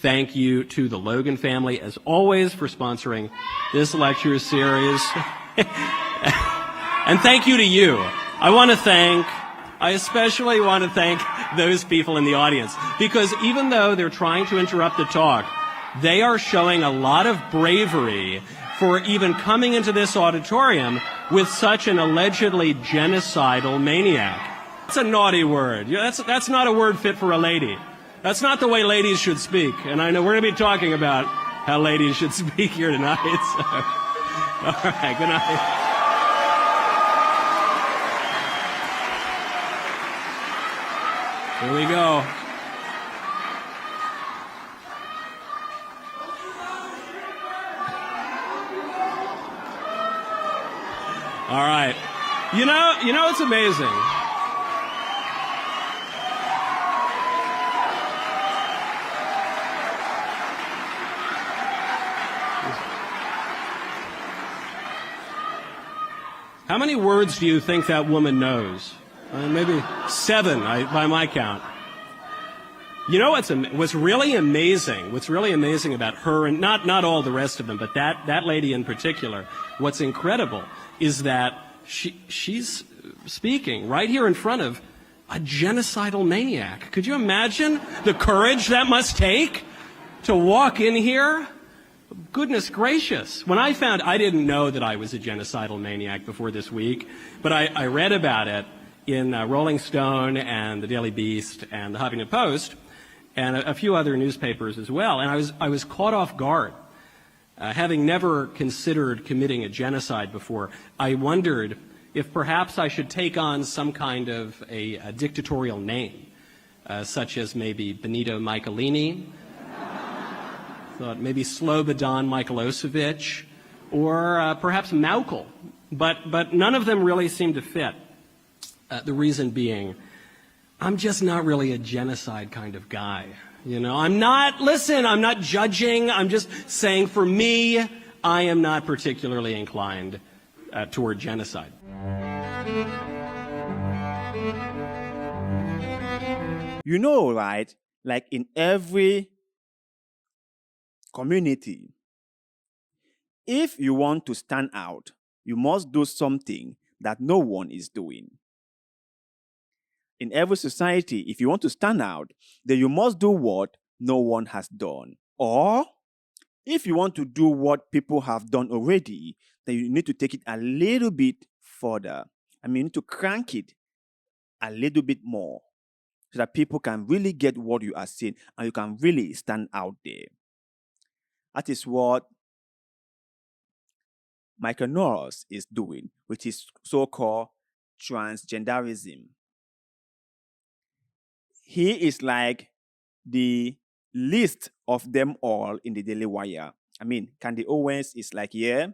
Thank you to the Logan family, as always, for sponsoring this lecture series. And thank you to you. I especially want to thank those people in the audience, because even though they're trying to interrupt the talk, they are showing a lot of bravery for even coming into this auditorium with such an allegedly genocidal maniac. That's a naughty word. That's not a word fit for a lady. That's not the way ladies should speak. And I know we're going to be talking about how ladies should speak here tonight. So. All right, good night. Here we go. All right. You know, it's amazing. How many words do you think that woman knows? Maybe 7 by my count. You know what's really amazing about her, and not all the rest of them, but that lady in particular, what's incredible is that she's speaking right here in front of a genocidal maniac. Could you imagine the courage that must take to walk in here? Goodness gracious. I didn't know that I was a genocidal maniac before this week, but I read about it in Rolling Stone and the Daily Beast and the Huffington Post and a few other newspapers as well, and I was caught off guard. Having never considered committing a genocide before, I wondered if perhaps I should take on some kind of a dictatorial name, such as maybe Benito Mussolini, thought maybe Slobodan Milosevic, or perhaps Maukel, but none of them really seemed to fit. The reason being, I'm just not really a genocide kind of guy. I'm not judging. I'm just saying for me, I am not particularly inclined toward genocide. You know, right? Like in every community, if you want to stand out, you must do something that no one is doing. In every society, if you want to stand out, then you must do what no one has done. Or, if you want to do what people have done already, then you need to take it a little bit further. You need to crank it a little bit more so that people can really get what you are saying and you can really stand out there. That is what Michael Knowles is doing, which is so-called transgenderism. He is like the least of them all in the Daily Wire. Candy Owens is like, yeah.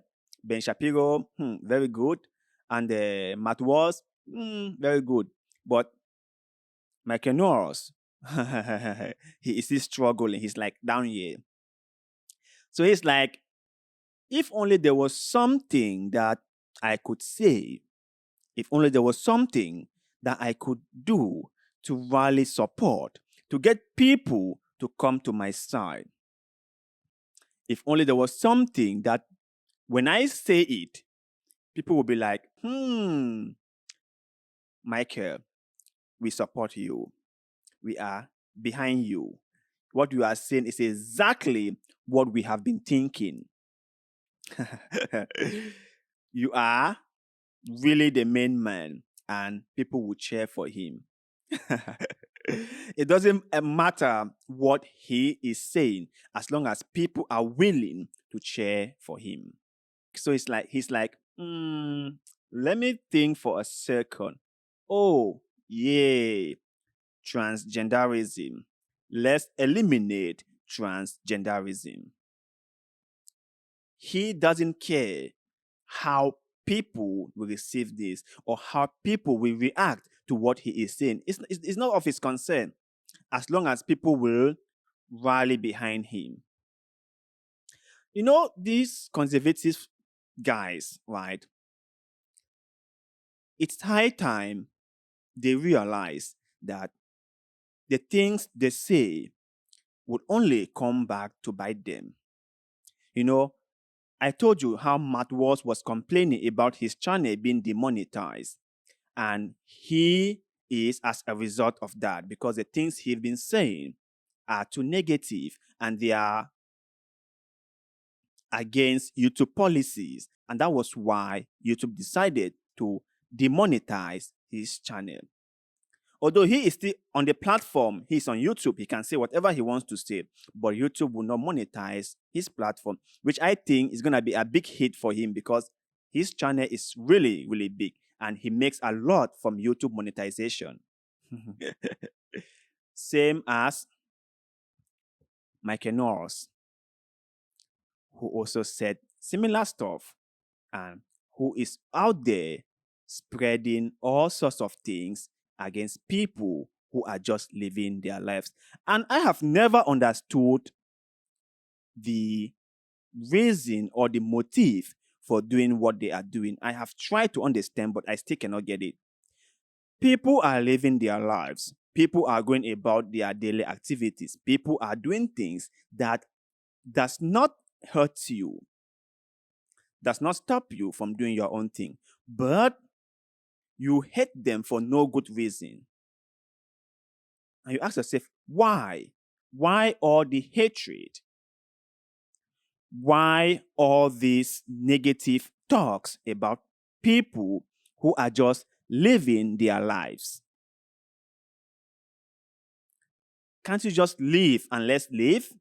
Ben Shapiro, very good. And Matt Walsh, very good. But Michael Knowles, he is still struggling. He's like down here. So he's like, if only there was something that I could say, if only there was something that I could do to rally support, to get people to come to my side. If only there was something that when I say it, people will be like, Michael, we support you. We are behind you. What you are saying is exactly what we have been thinking. You are really the main man, and people will cheer for him. It doesn't matter what he is saying, as long as people are willing to cheer for him. So he's like, let me think for a second. Oh, yeah, transgenderism. Let's eliminate transgenderism. He doesn't care how people will receive this or how people will react to what he is saying. It's not of his concern, as long as people will rally behind him. These conservative guys, right? It's high time they realize that the things they say would only come back to bite them. You know, I told you how Matt Walsh was complaining about his channel being demonetized. And he is as a result of that, because the things he's been saying are too negative and they are against YouTube policies. And that was why YouTube decided to demonetize his channel. Although he is still on the platform, he's on YouTube, he can say whatever he wants to say, but YouTube will not monetize his platform, which I think is going to be a big hit for him, because his channel is really, really big and he makes a lot from YouTube monetization. Same as Knowles, who also said similar stuff and who is out there spreading all sorts of things against people who are just living their lives. And I have never understood the reason or the motive for doing what they are doing. I have tried to understand, but I still cannot get it. People are living their lives. People are going about their daily activities. People are doing things that does not hurt you, does not stop you from doing your own thing, but you hate them for no good reason. And you ask yourself, why? Why all the hatred? Why all these negative talks about people who are just living their lives? Can't you just live and let's live?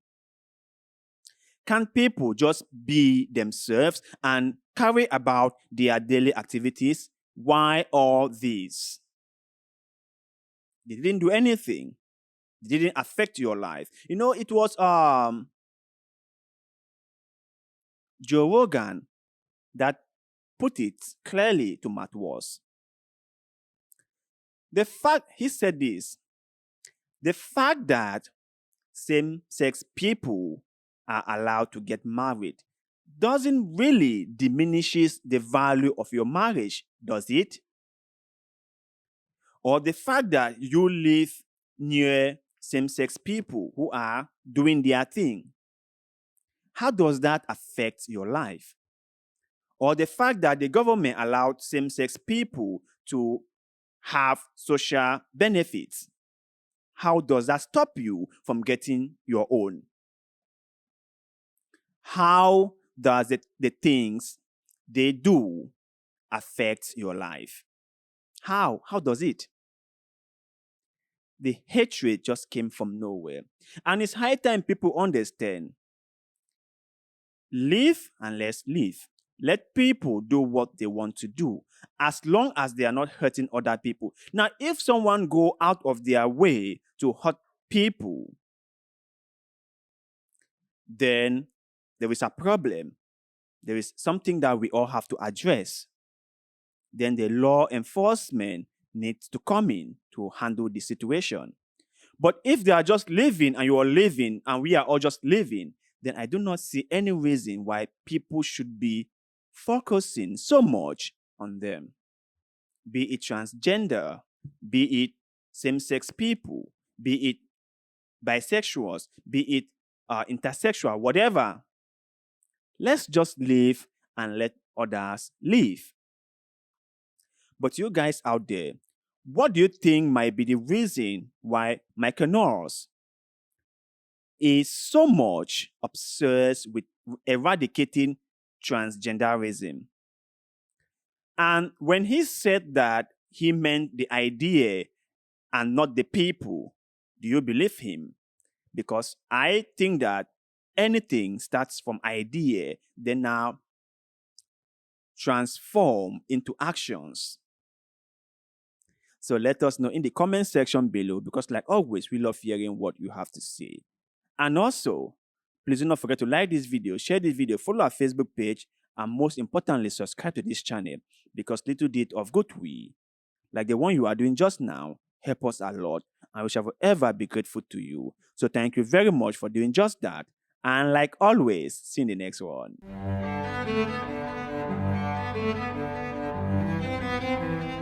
Can't people just be themselves and carry about their daily activities? Why all this? They didn't do anything. They didn't affect your life. You know, it was Joe Rogan that put it clearly to Matt Walsh. The fact, he said this, the fact that same-sex people are allowed to get married doesn't really diminishes the value of your marriage, does it? Or the fact that you live near same-sex people who are doing their thing, how does that affect your life? Or the fact that the government allowed same-sex people to have social benefits, how does that stop you from getting your own? How does the things they do affect your life? How? How does it? The hatred just came from nowhere. And it's high time people understand. Live and let's live. Let people do what they want to do, as long as they are not hurting other people. Now, if someone go out of their way to hurt people, then there is a problem. There is something that we all have to address. Then the law enforcement needs to come in to handle the situation. But if they are just living and you are living and we are all just living, then I do not see any reason why people should be focusing so much on them. Be it transgender, be it same-sex people, be it bisexuals, be it intersexual, whatever. Let's just live and let others live. But you guys out there, what do you think might be the reason why Knowles is so much obsessed with eradicating transgenderism? And when he said that, he meant the idea and not the people. Do you believe him? Because I think that anything starts from idea, then now transform into actions. So let us know in the comment section below, because like always, we love hearing what you have to say. And also, please do not forget to like this video, share this video, follow our Facebook page, and most importantly, subscribe to this channel, because little bit of good we, like the one you are doing just now, help us a lot, and we shall forever be grateful to you. So thank you very much for doing just that. And like always, see you in the next one.